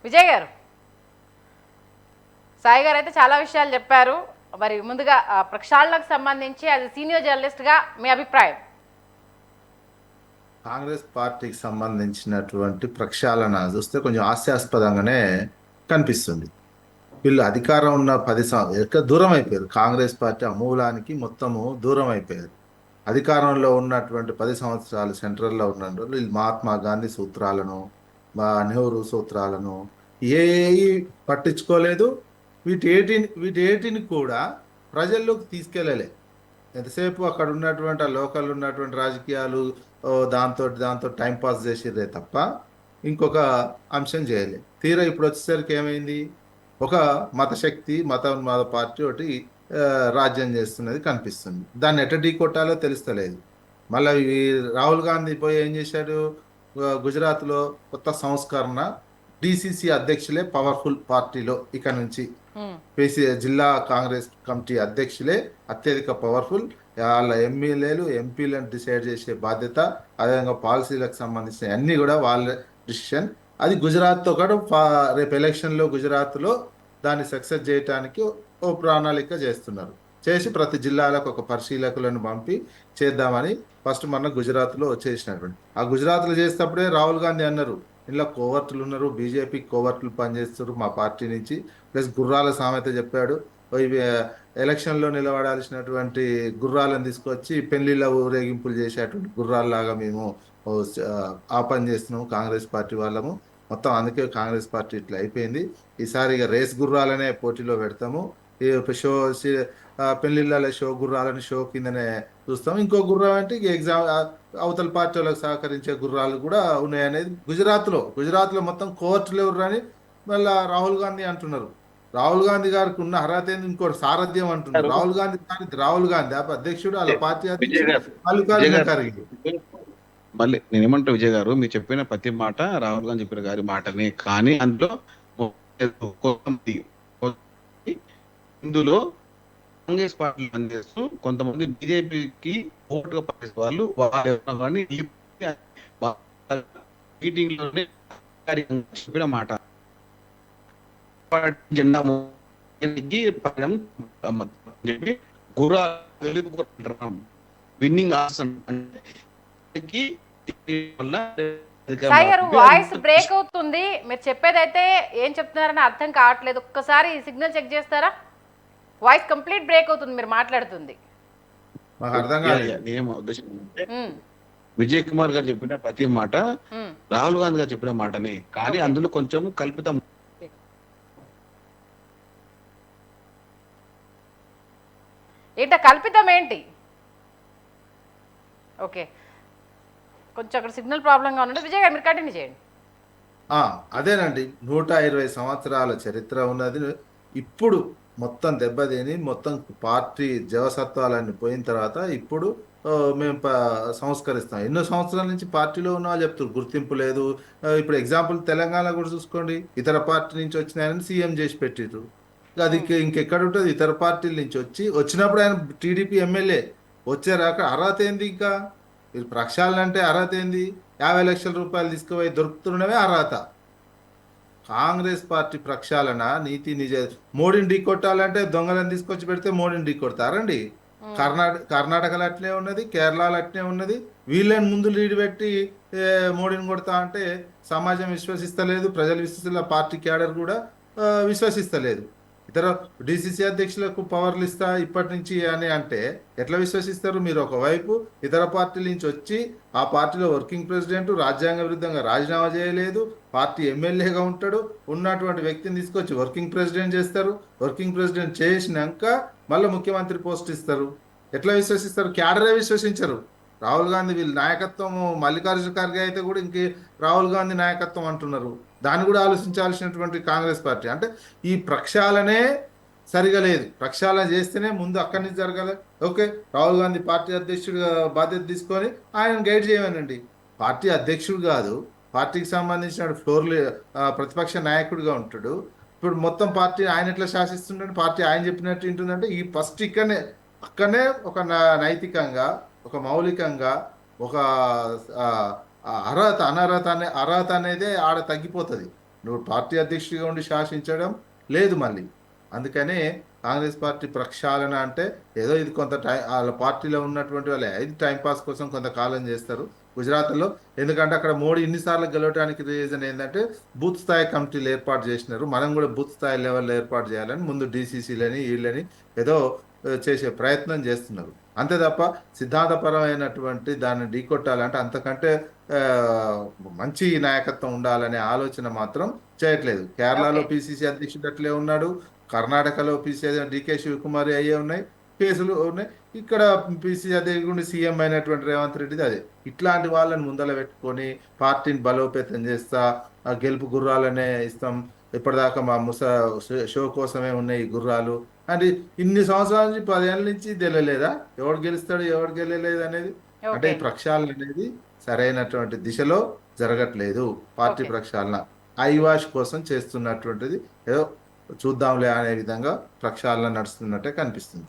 విజయ్ గారు, సాయి గారు అయితే చాలా విషయాలు చెప్పారు. మరి ముందుగా ప్రక్షాళనకు సంబంధించి అది సీనియర్ జర్నలిస్ట్గా మీ అభిప్రాయం? కాంగ్రెస్ పార్టీకి సంబంధించినటువంటి ప్రక్షాళన చూస్తే కొంచెం హాస్యాస్పదంగానే కనిపిస్తుంది. వీళ్ళు అధికారం ఉన్న 10 సంవత్సరాలు దూరం అయిపోయారు. కాంగ్రెస్ పార్టీ అమూలానికి మొత్తము దూరం అయిపోయారు. అధికారంలో ఉన్నటువంటి 10 సంవత్సరాలు సెంట్రల్లో ఉన్నటువంటి వీళ్ళు మహాత్మా గాంధీ సూత్రాలను, నెహ్రూ సూత్రాలను ఏవి పట్టించుకోలేదు. వీటేటిని కూడా ప్రజల్లోకి తీసుకెళ్ళలే. ఎంతసేపు అక్కడ ఉన్నటువంటి ఆ లోకల్ ఉన్నటువంటి రాజకీయాలు దాంతో టైం పాస్ చేసిర్రే తప్ప ఇంకొక అంశం చేయలేదు. తీరా ఇప్పుడు వచ్చేసరికి ఏమైంది? ఒక మతశక్తి మత పార్టీ ఒకటి ఆ, రాజ్యం చేస్తున్నది కనిపిస్తుంది. దాన్ని ఎట్ట ఢీ కొట్టాలో తెలుస్తలేదు. మళ్ళీ ఈ రాహుల్ గాంధీ పోయి ఏం చేశాడు? గుజరాత్లో కొత్త సంస్కరణ, డిసిసి అధ్యక్షులే పవర్ఫుల్ పార్టీలో ఇక నుంచి పిసి జిల్లా కాంగ్రెస్ కమిటీ అధ్యక్షులే అత్యధిక పవర్ఫుల్. వాళ్ళ ఎమ్మెల్యేలు ఎంపీలను డిసైడ్ చేసే బాధ్యత, అదేవిధంగా పాలసీలకు సంబంధించిన అన్ని కూడా వాళ్ళ డిసిషన్. అది గుజరాత్తో కూడా రేపు ఎలక్షన్లో గుజరాత్లో దాన్ని సక్సెస్ చేయడానికి ఓ ప్రణాళిక చేస్తున్నారు. చేసి ప్రతి జిల్లాలకు ఒక పరిశీలకులను పంపి చేద్దామని ఫస్ట్ మొన్న గుజరాత్లో చేసినటువంటి ఆ గుజరాత్లో చేసేటప్పుడే రాహుల్ గాంధీ అన్నారు, ఇలా కోవర్టులు ఉన్నారు, బీజేపీ కోవర్టులు పనిచేస్తారు మా పార్టీ నుంచి. ప్లస్ గుర్రాల సామెత చెప్పాడు. ఇవి ఎలక్షన్లో నిలబడాల్సినటువంటి గుర్రాలను తీసుకొచ్చి పెళ్లిళ్ళ ఊరేగింపులు చేసేటువంటి గుర్రాల్లాగా మేము ఓ ఆ పని చేస్తున్నాము కాంగ్రెస్ పార్టీ వాళ్ళము. మొత్తం అందుకే కాంగ్రెస్ పార్టీ ఇట్లా అయిపోయింది. ఈసారి ఇక రేస్ గుర్రాలనే పోటీలో పెడతాము. ఈ షో పెళ్లిళ్ళ షో గుర్రాలని షో కిందనే చూస్తాం. ఇంకో గుర్రం అంటే ఇక ఎగ్జామ్ అవతల పార్టీ వాళ్ళకి సహకరించే గుర్రాలు కూడా ఉన్నాయనేది గుజరాత్లో మొత్తం కోర్టులు ఎవరు అని మళ్ళా రాహుల్ గాంధీ అంటున్నారు. రాహుల్ గాంధీ గారికి ఉన్న అర్హత ఏంది? ఇంకోటి సారథ్యం అంటున్నారు. గారు రాహుల్ గాంధీ అధ్యక్షుడు, వాళ్ళ పార్టీ విజయ్ అధ్యక్షుడు గారు విజయ్ మల్లికార్జున గారు ఖర్గే. మళ్ళీ నేనేమంటా విజయ్ గారు, మీరు చెప్పిన ప్రతి మాట రాహుల్ గాంధీ చెప్పిన గారి మాటనే, కానీ అందులో కొంతమంది ఇందులో కాంగ్రెస్ పార్టీ పనిచేస్తూ కొంతమంది బీజేపీకి ఓటుగా పనిచేసే వాళ్ళు మీటింగ్ లోనే చెప్పిన మాట జెండా చెప్పి గుర్రా విన్నింగ్ ఆసన్ సాయి గారు, వాయిస్ బ్రేక్ అవుతుంది. మీరు చెప్పేదైతే ఏం చెప్తున్నారని అర్థం కావట్లేదు. ఒక్కసారి సిగ్నల్ చెక్ చేస్తారా? వాయిస్ కంప్లీట్ బ్రేక్ అవుతుంది మీరు మాట్లాడుతుంది. మాకు అర్థం కాలేదు. ఏమో ఉద్దేశం అంటే విజయ్ కుమార్ గారు చెప్పిన ప్రతి మాట రాహుల్ గాంధీ గారు చెప్పిన మాటనే, కానీ అందులో కొంచెం కల్పితం. ఏంట కల్పితం ఏంటి? ఓకే, కొంచెం అక్కడ సిగ్నల్ ప్రాబ్లంగా ఉన్నది. విజయ్ గారు మీరు కంటిన్యూ చేయండి. అదేనండి, 120 సంవత్సరాల చరిత్ర ఉన్నది. ఇప్పుడు మొత్తం దెబ్బతిని మొత్తం పార్టీ జవసత్వాలన్నీ పోయిన తర్వాత ఇప్పుడు మేము సంస్కరిస్తాం. ఎన్నో సంవత్సరాల నుంచి పార్టీలో ఉన్న వాళ్ళు చెప్తారు గుర్తింపు లేదు. ఇప్పుడు ఎగ్జాంపుల్ తెలంగాణ కూడా చూసుకోండి, ఇతర పార్టీ నుంచి వచ్చినాయని సీఎం చేసి పెట్టిర్రు. అది ఇంకెక్కడ ఉంటుంది? ఇతర పార్టీల నుంచి వచ్చినప్పుడు ఆయన టీడీపీ ఎమ్మెల్యే వచ్చారాక అర్హత ఏంది? ఇంకా మీరు ప్రక్షాళన అంటే అర్హత ఏంది? 50 లక్షల రూపాయలు తీసుకుపోయి దొరుకుతుండమే అర్హత. కాంగ్రెస్ పార్టీ ప్రక్షాళన నీతి నిజ మోడీని ఢీ కొట్టాలంటే దొంగలను తీసుకొచ్చి పెడితే మోడీని ఢీ కొడతారండి. కర్ణాటకలో అట్లే ఉన్నది, కేరళలో అట్లే ఉన్నది. వీళ్ళని ముందు లీడ్ పెట్టి మోడీని కొడతా అంటే సమాజం విశ్వసిస్తలేదు, ప్రజలు విశ్వసిస్తలేదు, పార్టీ క్యాడర్ కూడా విశ్వసిస్తలేదు. ఇతర డిసిసి అధ్యక్షులకు పవర్లు ఇస్తా ఇప్పటి నుంచి అని అంటే ఎట్లా విశ్వసిస్తారు? మీరు ఒకవైపు ఇతర పార్టీల నుంచి వచ్చి ఆ పార్టీలో వర్కింగ్ ప్రెసిడెంట్ రాజ్యాంగ విరుద్ధంగా రాజీనామా చేయలేదు, పార్టీ ఎమ్మెల్యేగా ఉంటాడు, ఉన్నటువంటి వ్యక్తిని తీసుకొచ్చి వర్కింగ్ ప్రెసిడెంట్ చేస్తారు. వర్కింగ్ ప్రెసిడెంట్ చేసినాక మళ్ళీ ముఖ్యమంత్రి పోస్ట్ ఇస్తారు. ఎట్లా విశ్వసిస్తారు? క్యాడరే విశ్వసించరు. రాహుల్ గాంధీ వీళ్ళ నాయకత్వం, మల్లికార్జున ఖర్గే అయితే కూడా ఇంకే రాహుల్ గాంధీ నాయకత్వం అంటున్నారు. దాన్ని కూడా ఆలోచించాల్సినటువంటి కాంగ్రెస్ పార్టీ అంటే ఈ ప్రక్షాళనే సరిగా లేదు. ప్రక్షాళన చేస్తేనే ముందు అక్కడి నుంచి జరగాలి. ఓకే, రాహుల్ గాంధీ పార్టీ అధ్యక్షుడిగా బాధ్యత తీసుకొని ఆయన గైడ్ చేయమనండి. పార్టీ అధ్యక్షుడు కాదు, పార్టీకి సంబంధించిన ప్రతిపక్ష నాయకుడిగా ఉంటాడు. ఇప్పుడు మొత్తం పార్టీ ఆయన ఎట్లా శాసిస్తుంటే పార్టీ ఆయన చెప్పినట్టు ఉంటుందంటే ఈ ఫస్ట్ అక్కడనే ఒక నైతికంగా, ఒక మౌలికంగా, ఒక అర్హత అనేది ఆడ తగ్గిపోతుంది. నువ్వు పార్టీ అధ్యక్షుడిగా ఉండి శాసించడం లేదు మళ్ళీ. అందుకనే కాంగ్రెస్ పార్టీ ప్రక్షాళన అంటే ఏదో ఇది కొంత టైం వాళ్ళ పార్టీలో ఉన్నటువంటి వాళ్ళే ఇది టైంపాస్ కోసం కొంతకాలం చేస్తారు గుజరాత్లో. ఎందుకంటే అక్కడ మోడీ ఇన్నిసార్లు గెలవడానికి రీజన్ ఏంటంటే బూత్ స్థాయి కమిటీలు ఏర్పాటు చేసినారు. మనం కూడా బూత్ స్థాయి లెవెల్లో ఏర్పాటు చేయాలని ముందు డీసీసీలని వీళ్ళని ఏదో చేసే ప్రయత్నం చేస్తున్నారు. అంతే తప్ప సిద్ధాంతపరమైనటువంటి దాన్ని ఢీకొట్టాలంటే అంతకంటే ఆ, మంచి నాయకత్వం ఉండాలనే ఆలోచన మాత్రం చేయట్లేదు. కేరళలో ఓకే. పిసిసి అధ్యక్షుడు అట్లే ఉన్నాడు, కర్ణాటకలో పిసిసి డికే శివకుమార్ అయ్యే ఉన్నాయి, కేసులు ఉన్నాయి. ఇక్కడ పిసిసి అధ్యక్షుడు సీఎం అయినటువంటి రేవంత్ రెడ్డిది అదే. ఇట్లాంటి వాళ్ళని ముందల పెట్టుకొని పార్టీని బలోపేతం చేస్తా గెలుపు గుర్రాలనే ఇస్తాం, ఇప్పటిదాకా మా షో కోసమే ఉన్నాయి ఈ గుర్రాలు అంటే ఇన్ని సంవత్సరాల నుంచి 10 ఏళ్ళ నుంచి తెలియలేదా ఎవడు గెలుస్తాడు ఎవడు గెలలేదు అనేది. అంటే ఓకే. ఈ ప్రక్షాళన అనేది సరైనటువంటి దిశలో జరగట్లేదు. Party okay. ప్రక్షాళన ఐవాష్ కోసం చేస్తున్నటువంటిది ఏదో చూద్దాంలే అనే విధంగా ప్రక్షాళన నడుస్తున్నట్టే కనిపిస్తుంది.